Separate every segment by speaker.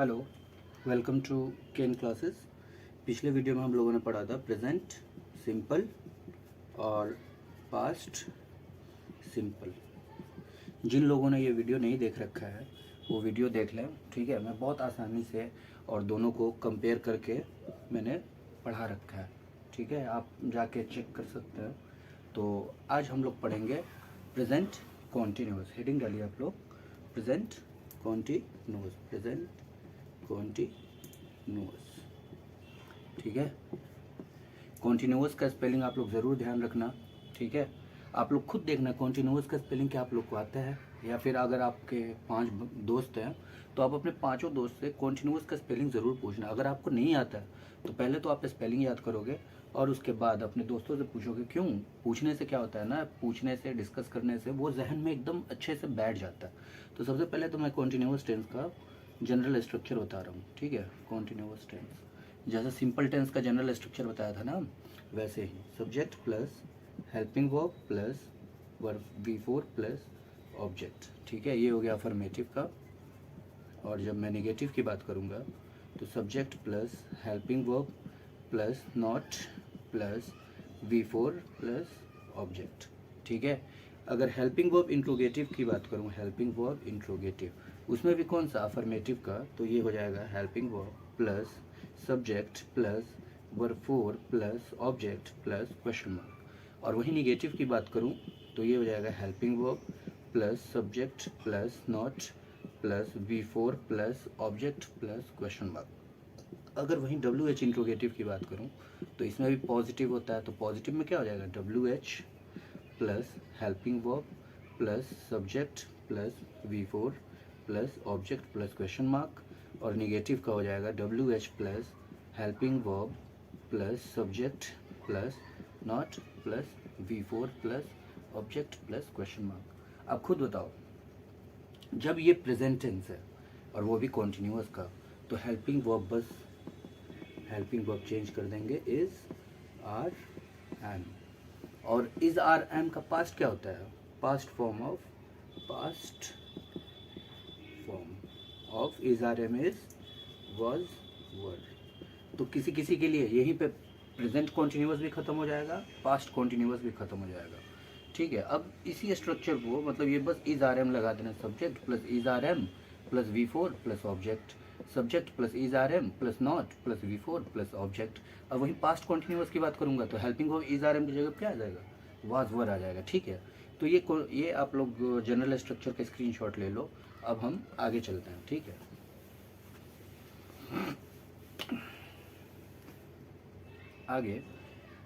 Speaker 1: Hello, welcome to Ken classes. पिछले video में हम लोगों ने पढ़ा था प्रेजेंट सिंपल और पास्ट सिंपल। जिन लोगों ने ये वीडियो नहीं देख रखा है वो वीडियो देख लें, ठीक है। मैं बहुत आसानी से और दोनों को कंपेयर करके मैंने पढ़ा रखा है, ठीक है। आप जाके चेक कर सकते हैं। तो आज हम लोग पढ़ेंगे प्रेजेंट कॉन्टिन्यूअस। हेडिंग डालिए आप लोग, प्रेजेंट कॉन्टिन्यूअस, प्रेजेंट कॉन्टिन्यूअस, ठीक है। कॉन्टिन्यूअस का स्पेलिंग आप लोग ज़रूर ध्यान रखना, ठीक है। आप लोग खुद देखना कॉन्टिन्यूअस का स्पेलिंग क्या आप लोग को आता है, या फिर अगर आपके 5 दोस्त हैं तो आप अपने 5 दोस्त से कॉन्टिन्यूअस का स्पेलिंग ज़रूर पूछना। अगर आपको नहीं आता है तो पहले तो आप स्पेलिंग याद करोगे और उसके बाद अपने दोस्तों से पूछोगे। क्यों पूछने से क्या होता है ना, पूछने से, डिस्कस करने से वो जहन में एकदम अच्छे से बैठ जाता है। तो सबसे पहले तो मैं कॉन्टिन्यूअस टेंस का जनरल स्ट्रक्चर बता रहा हूँ, ठीक है। कॉन्टिन्यूअस टेंस जैसे सिंपल टेंस का जनरल स्ट्रक्चर बताया था ना, वैसे ही subject plus helping verb plus verb V4 plus object, ठीक है। ये हो गया अफर्मेटिव का। और जब मैं नेगेटिव की बात करूँगा तो subject plus helping verb plus not plus V4 plus object, ठीक है। अगर हेल्पिंग वर्ब इंट्रोगेटिव की बात करूँ, हेल्पिंग वर्ब इंट्रोगेटिव, उसमें भी कौन सा अफर्मेटिव का, तो ये हो जाएगा helping verb plus subject plus verb 4 plus object plus question mark. और वही निगेटिव की बात करूँ तो ये हो जाएगा helping verb plus subject plus not plus V4 plus object plus question mark. अगर वहीं WH इंट्रोगेटिव की बात करूँ तो इसमें भी पॉजिटिव होता है, तो पॉजिटिव में क्या हो जाएगा WH plus helping verb plus subject plus V4 plus object plus question mark. और निगेटिव का हो जाएगा WH plus helping verb plus subject plus not plus V4 plus object plus question mark. अब खुद बताओ, जब ये प्रेजेंट टेंस है और वो भी कॉन्टिन्यूअस का, तो हेल्पिंग वर्ब बस हेल्पिंग वर्ब चेंज कर देंगे इज आर एम। और इज आर एम का पास्ट क्या होता है, past form of is are am is was were. तो किसी किसी के लिए यहीं पे प्रेजेंट कॉन्टिन्यूअस भी खत्म हो जाएगा, पास्ट कॉन्टिन्यूअस भी खत्म हो जाएगा, ठीक है। अब इसी स्ट्रक्चर को मतलब ये बस इज आर एम लगा देना, subject plus is are am plus V4 plus object, subject plus is are am plus not plus V4 plus object. अब वहीं पास्ट कॉन्टिन्यूअस की बात करूंगा तो हेल्पिंग हो इज आर एम की जगह क्या आ जाएगा, वाज वर आ जाएगा, ठीक है। तो ये आप लोग जनरल स्ट्रक्चर का स्क्रीनशॉट ले लो। अब हम आगे चलते हैं, ठीक है। आगे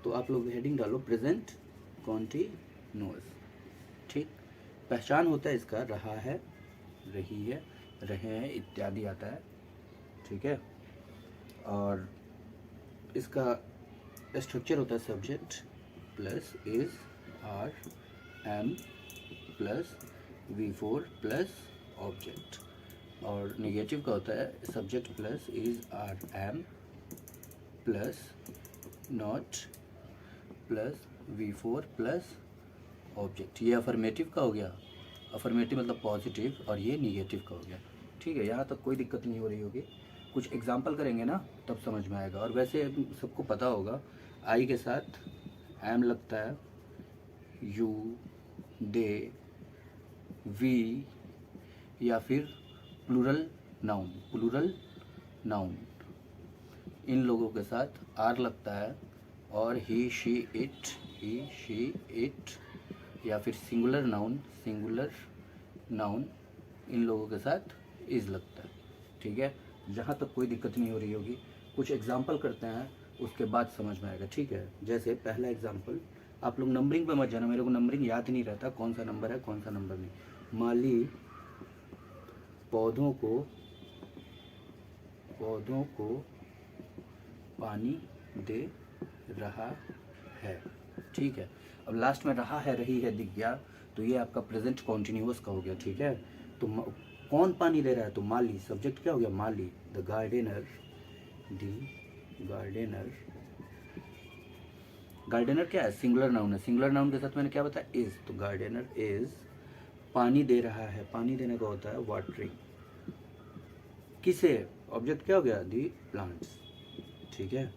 Speaker 1: तो आप लोग हेडिंग डालो प्रेजेंट कॉन्टिन्यूअस, ठीक। पहचान होता है इसका रहा है, रही है, रहे हैं इत्यादि आता है, ठीक है। और इसका स्ट्रक्चर होता है subject plus is are am plus V4 plus object. और निगेटिव का होता है subject plus is are am plus not plus V4 plus object. ये अफर्मेटिव का हो गया, अफर्मेटिव मतलब पॉजिटिव, और ये निगेटिव का हो गया, ठीक है। यहाँ तक कोई दिक्कत नहीं हो रही होगी। कुछ एग्जाम्पल करेंगे ना तब समझ में आएगा। और वैसे सबको पता होगा आई के साथ एम लगता है, यू, दे, वी, या फिर प्लूरल नाउन इन लोगों के साथ आर लगता है, और ही शी इट, या फिर सिंगुलर नाउन इन लोगों के साथ इज लगता है, ठीक है। जहाँ तक कोई दिक्कत नहीं हो रही होगी। कुछ एग्जाम्पल करते हैं उसके बाद समझ में आएगा, ठीक है। जैसे पहला एग्जाम्पल, आप लोग नंबरिंग पे मत जाना, मेरे को नंबरिंग याद नहीं रहता कौन सा नंबर है कौन सा नंबर नहीं। माली पौधों को पानी दे रहा है, ठीक है। अब लास्ट में रहा है रही है दिख गया तो ये आपका प्रेजेंट कॉन्टिन्यूअस का हो गया, ठीक है। तो कौन पानी दे रहा है, तो माली, सब्जेक्ट क्या हो गया माली, द गार्डनर गार्डनर क्या है, सिंगुलर नाउन है। सिंगुलर नाउन के साथ मैंने क्या बताया, इज, तो गार्डनर इज पानी दे रहा है। पानी देने का होता है वाटरिंग, किसे, ऑब्जेक्ट क्या हो गया, दी प्लांट्स। ठीक है,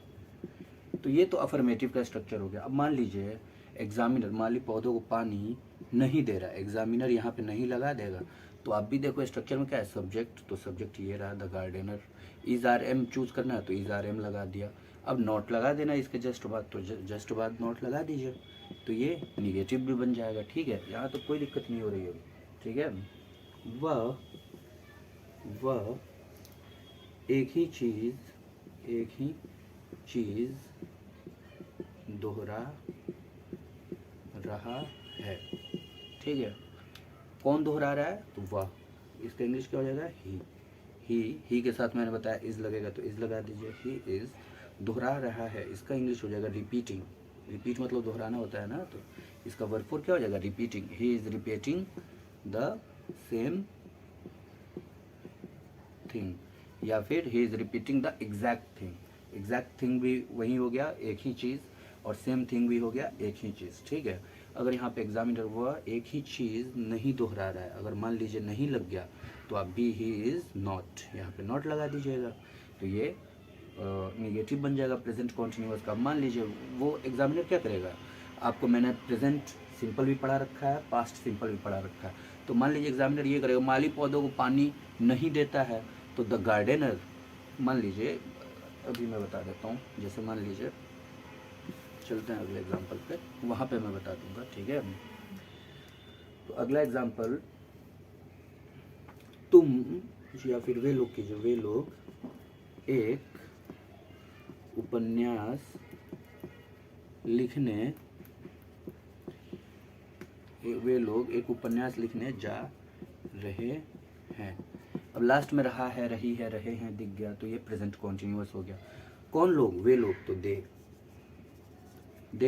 Speaker 1: तो ये तो अफर्मेटिव का स्ट्रक्चर हो गया। अब मान लीजिए एग्जामिनर, मान ली पौधों को पानी नहीं दे रहा, एग्जामिनर यहाँ पे नहीं लगा देगा, तो आप भी देखो स्ट्रक्चर में क्या है, सब्जेक्ट, तो सब्जेक्ट ये रहा the gardener. Is are am choose करना है तो इज आर एम लगा दिया। अब नोट लगा देना इसके जस्ट बाद, तो जस्ट बाद नोट लगा दीजिए, तो ये निगेटिव भी बन जाएगा। ठीक है, यहाँ तो कोई दिक्कत नहीं हो रही है। ठीक है, वह एक ही चीज दोहरा रहा है। ठीक है, कौन दोहरा रहा है, तो वह, इसका इंग्लिश क्या हो जाएगा, ही के साथ मैंने बताया इज लगेगा तो इज लगा दीजिए। ही इज दोहरा रहा है, इसका इंग्लिश हो जाएगा रिपीटिंग। रिपीट मतलब दोहराना होता है ना, तो इसका वर्ब फॉर्म क्या हो जाएगा, repeating. He is repeating the same thing, या फिर he is repeating the exact thing. Exact thing भी वही हो गया, एक ही चीज़, और सेम थिंग भी हो गया, एक ही चीज़। ठीक है, अगर यहाँ पे एग्जामिनर वह एक ही चीज़ नहीं दोहरा रहा है, अगर मान लीजिए नहीं लग गया, तो आप भी ही इज़ नॉट, यहाँ पे नॉट लगा दीजिएगा, तो ये नेगेटिव बन जाएगा प्रेजेंट कॉन्टिन्यूअस का। मान लीजिए वो एग्जामिनर क्या करेगा, आपको मैंने प्रेजेंट सिंपल भी पढ़ा रखा है, पास्ट सिंपल भी पढ़ा रखा है, तो मान लीजिए एग्जामिनर ये करेगा, माली पौधों को पानी नहीं देता है, तो द गार्डनर, मान लीजिए अभी मैं बता देता हूँ, जैसे मान लीजिए चलते हैं अगले एग्जाम्पल पे, वहाँ पे मैं बता दूंगा। ठीक है, तो अगला एग्जाम्पल, तुम या फिर वे लोग कीजिए, वे लोग एक उपन्यास लिखने जा रहे हैं। अब लास्ट में रहा है, रही है, रहे हैं दिख गया, तो ये प्रेजेंट कॉन्टिन्यूअस हो गया। कौन लोग, वे लोग, तो दे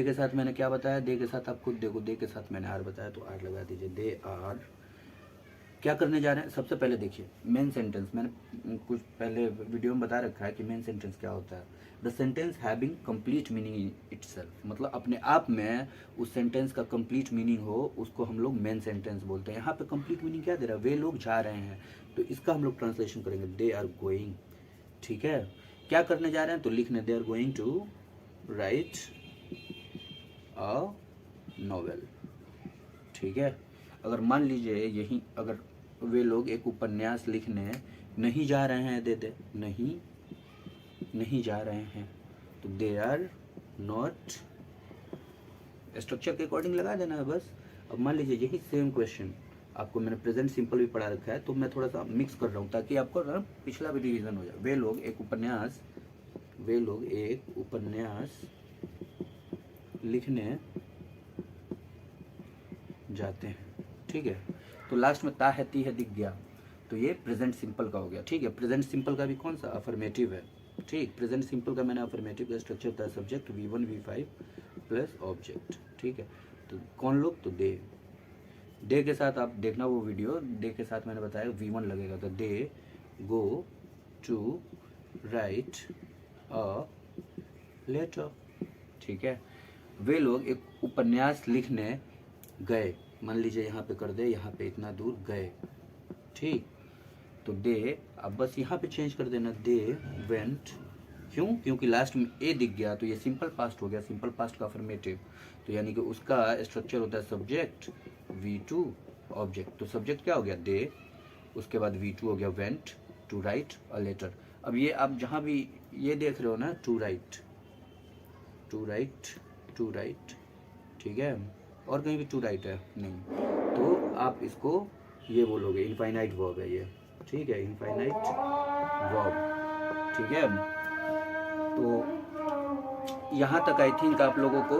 Speaker 1: के साथ मैंने क्या बताया, दे के साथ आप खुद देखो, दे के साथ मैंने आर बताया तो आर लगा दीजिए। दे आर क्या करने जा रहे हैं, सबसे पहले देखिए मेन सेंटेंस, मैंने कुछ पहले वीडियो में बता रखा है कि मेन सेंटेंस क्या होता है। The sentence having complete meaning in itself, मतलब अपने आप में उस सेंटेंस का कंप्लीट मीनिंग हो, उसको हम लोग मेन सेंटेंस बोलते हैं। यहाँ पे कंप्लीट मीनिंग क्या दे रहा है, वे लोग जा रहे हैं, तो इसका हम लोग ट्रांसलेशन करेंगे दे आर गोइंग। ठीक है, क्या करने जा रहे हैं, तो लिखने, they are going to write a novel. ठीक है, अगर मान लीजिए यही, अगर वे लोग एक उपन्यास लिखने नहीं जा रहे हैं, दे नहीं जा रहे हैं, तो दे आर नॉट, स्ट्रक्चर के अकॉर्डिंग लगा देना है बस। अब मान लीजिए यही सेम क्वेश्चन आपको मैंने प्रेजेंट सिंपल भी पढ़ा रखा है, तो मैं थोड़ा सा मिक्स कर रहा हूँ ताकि आपको ना पिछला भी रिवीजन हो जाए। वे लोग एक उपन्यास लिखने जाते हैं। ठीक है, तो लास्ट में ता है, ती है दिख गया, तो ये प्रेजेंट सिंपल का हो गया। ठीक है, प्रेजेंट सिंपल का भी कौन सा, अफर्मेटिव है। ठीक, प्रेजेंट सिंपल का मैंने अफर्मेटिव का स्ट्रक्चर था, subject V1 V5 plus object. ठीक है, तो कौन लोग, तो दे के साथ आप देखना वो वीडियो, दे के साथ मैंने बताया V1 लगेगा, तो they go to write a letter. ठीक है, वे लोग एक उपन्यास लिखने गए, मान लीजिए यहाँ पे कर दे, यहाँ पे इतना दूर गए। ठीक, तो दे, अब बस यहाँ पे चेंज कर देना, दे वेंट, क्यों, क्योंकि लास्ट में ए दिख गया, तो ये सिंपल पास्ट हो गया, सिंपल पास्ट का अफर्मेटिव, तो यानी कि उसका स्ट्रक्चर होता है सब्जेक्ट V2 ऑब्जेक्ट, तो सब्जेक्ट क्या हो गया, दे, उसके बाद V2 हो गया went to write a letter. अब ये आप जहाँ भी ये देख रहे हो ना, टू राइट, ठीक है, और कहीं भी टू राइट है नहीं, तो आप इसको ये बोलोगे, इनफाइनाइट वर्ब है ये। ठीक है, इनफाइनाइट वर्ब। ठीक है, तो यहाँ तक आई थिंक आप लोगों को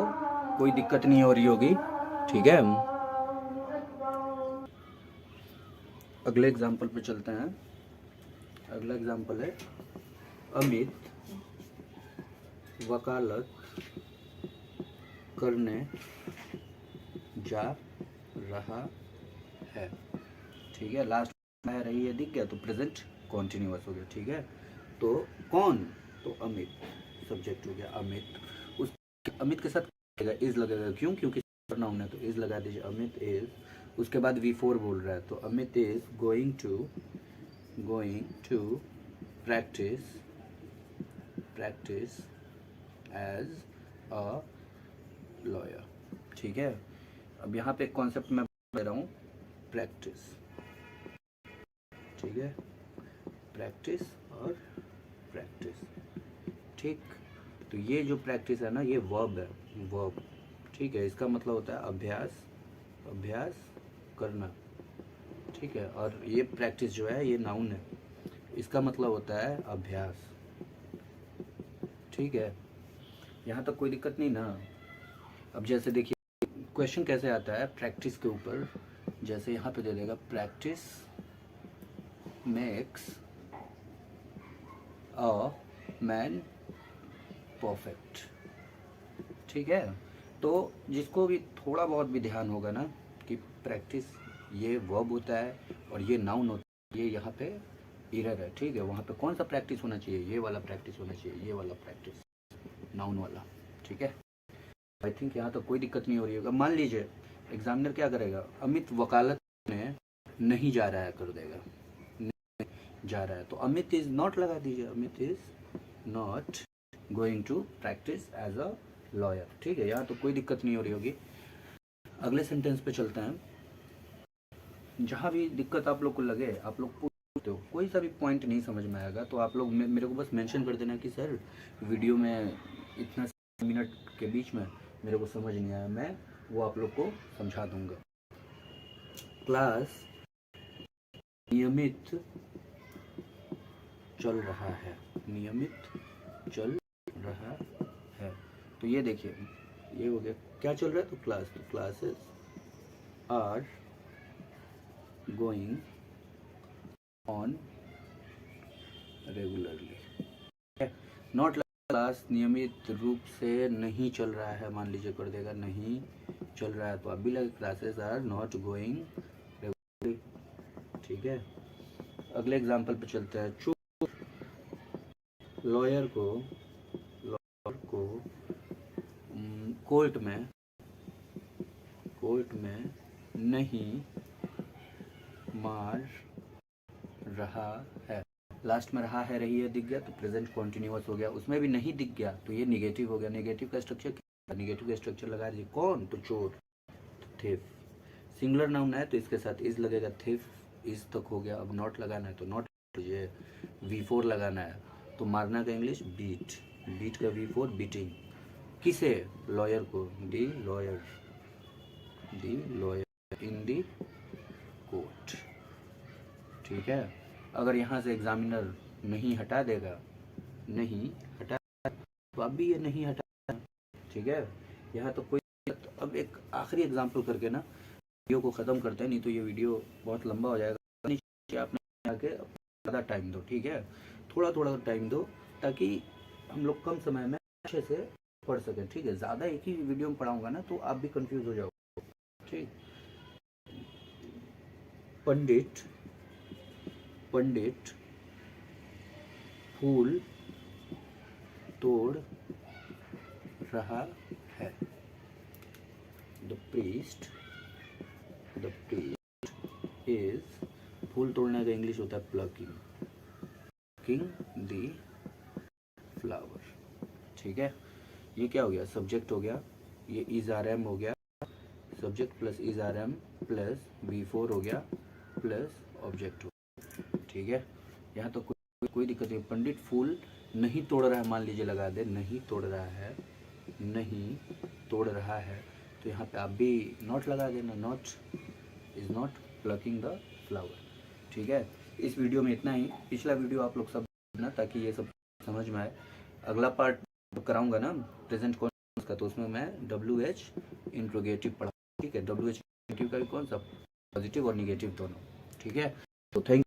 Speaker 1: कोई दिक्कत नहीं हो रही होगी। ठीक है, अगले एग्जाम्पल पे चलते हैं। अगला एग्जाम्पल है, अमित वकालत करने जा रहा है। ठीक है, लास्ट में रही है दिख गया, तो प्रेजेंट कॉन्टिन्यूअस हो गया। ठीक है, तो कौन, तो अमित, सब्जेक्ट हो गया अमित, उस अमित के साथ इज लगेगा, क्यों, क्योंकि नाउन है, तो इज लगा दीजिए, अमित इज, उसके बाद V4 बोल रहा है, तो Amit is going to practise as a lawyer. ठीक है, अब यहाँ पे कॉन्सेप्ट मैं दे रहा हूँ, प्रैक्टिस। ठीक है, प्रैक्टिस और प्रैक्टिस। ठीक, तो ये जो प्रैक्टिस है ना, ये वर्ब है, वर्ब। ठीक है, इसका मतलब होता है अभ्यास, अभ्यास करना। ठीक है, और ये प्रैक्टिस जो है ये नाउन है, इसका मतलब होता है अभ्यास। ठीक है, यहाँ तक कोई दिक्कत नहीं ना। अब जैसे देखिए क्वेश्चन कैसे आता है प्रैक्टिस के ऊपर, जैसे यहाँ पे दे देगा practice makes a man perfect. ठीक है, तो जिसको भी थोड़ा बहुत भी ध्यान होगा ना कि प्रैक्टिस ये वर्ब होता है और ये नाउन होता है, ये यहाँ पे एरर है। ठीक है, वहाँ पे कौन सा प्रैक्टिस होना चाहिए, ये वाला प्रैक्टिस होना चाहिए, ये वाला प्रैक्टिस, नाउन वाला। ठीक है, आई थिंक यहाँ तो कोई दिक्कत नहीं हो रही होगा। मान लीजिए एग्जामिनर क्या करेगा, अमित वकालत में नहीं जा रहा है कर देगा, नहीं जा रहा है, तो अमित इज नॉट लगा दीजिए, Amit is not going to practise as a lawyer. ठीक है, यहाँ तो कोई दिक्कत नहीं हो रही होगी। अगले सेंटेंस पे चलते हैं। जहाँ भी दिक्कत आप लोग को लगे, आप लोग पूछते हो, कोई सा भी पॉइंट नहीं समझ में आएगा तो आप लोग मेरे को बस मेंशन कर देना कि सर वीडियो में इतना मिनट के बीच में मेरे को समझ नहीं आया, मैं वो आप लोग को समझा दूंगा। क्लास नियमित चल रहा है, नियमित चल रहा है। तो ये देखिए ये हो गया, क्या चल रहा है, तो क्लास, तो classes are going on regularly. Not class नियमित रूप से नहीं चल रहा है, मान लीजिए कर देगा नहीं चल रहा है, तो अभी लगे classes are not going regularly. ठीक है, अगले एग्जांपल पे चलते हैं। चूप लॉयर को कोर्ट में नहीं मार रहा है। लास्ट में रहा है रही है दिख गया तो प्रेजेंट कॉन्टिन्यूअस हो गया, उसमें भी नहीं दिख गया तो ये निगेटिव हो गया। निगेटिव का स्ट्रक्चर क्या, निगेटिव का स्ट्रक्चर लगा दीजिए, कौन, तो चोर, थिफ। सिंगुलर नाउन है तो इसके साथ इज लगेगा, थिफ इज तक हो गया। अब नॉट लगाना है तो नॉट, ये V4 लगाना है तो मारना का इंग्लिश बीट, बीट का V4 बीटिंग। किसे, लॉयर को, दी लॉयर इन दी कोर्ट। ठीक है, अगर यहाँ से एग्जामिनर नहीं हटा देगा, नहीं हटा तो अब भी ये नहीं हटा। ठीक है, यहाँ तो कोई। अब एक आखिरी एग्जाम्पल करके ना वीडियो को ख़त्म करते हैं, नहीं तो ये वीडियो बहुत लंबा हो जाएगा। नीचे आपने आके ज़्यादा टाइम दो। ठीक है, थोड़ा थोड़ा टाइम दो ताकि हम लोग कम समय में अच्छे से पढ़ सकें। ठीक है, ज़्यादा एक ही वीडियो में पढ़ाऊँगा ना तो आप भी कंफ्यूज हो जाओगे। ठीक, पंडित फूल तोड़ रहा है। द प्रीस्ट इज, फूल तोड़ने का इंग्लिश होता है प्लकिंग दी फ्लावर। ठीक है, ये क्या हो गया, सब्जेक्ट हो गया, ये इज आर एम हो गया, subject plus is are am plus V4 हो गया प्लस ऑब्जेक्ट हो गया। ठीक है, यहाँ तो कोई दिक्कत नहीं। पंडित फूल नहीं तोड़ रहा है, मान लीजिए लगा दे नहीं तोड़ रहा है, नहीं तोड़ रहा है, तो यहाँ पे आप भी नॉट लगा देना, not is not plucking the flower. ठीक है, इस वीडियो में इतना ही। पिछला वीडियो आप लोग सब देखना ताकि ये सब समझ में आए। अगला पार्ट कराऊंगा ना प्रेजेंट कॉन्टिन्यूअस का, तो उसमें मैं WH इंट्रोगेटिव पढ़ा। ठीक है, WH इंट्रोगेटिव का भी कौन सा, पॉजिटिव और निगेटिव दोनों। ठीक है, तो थैंक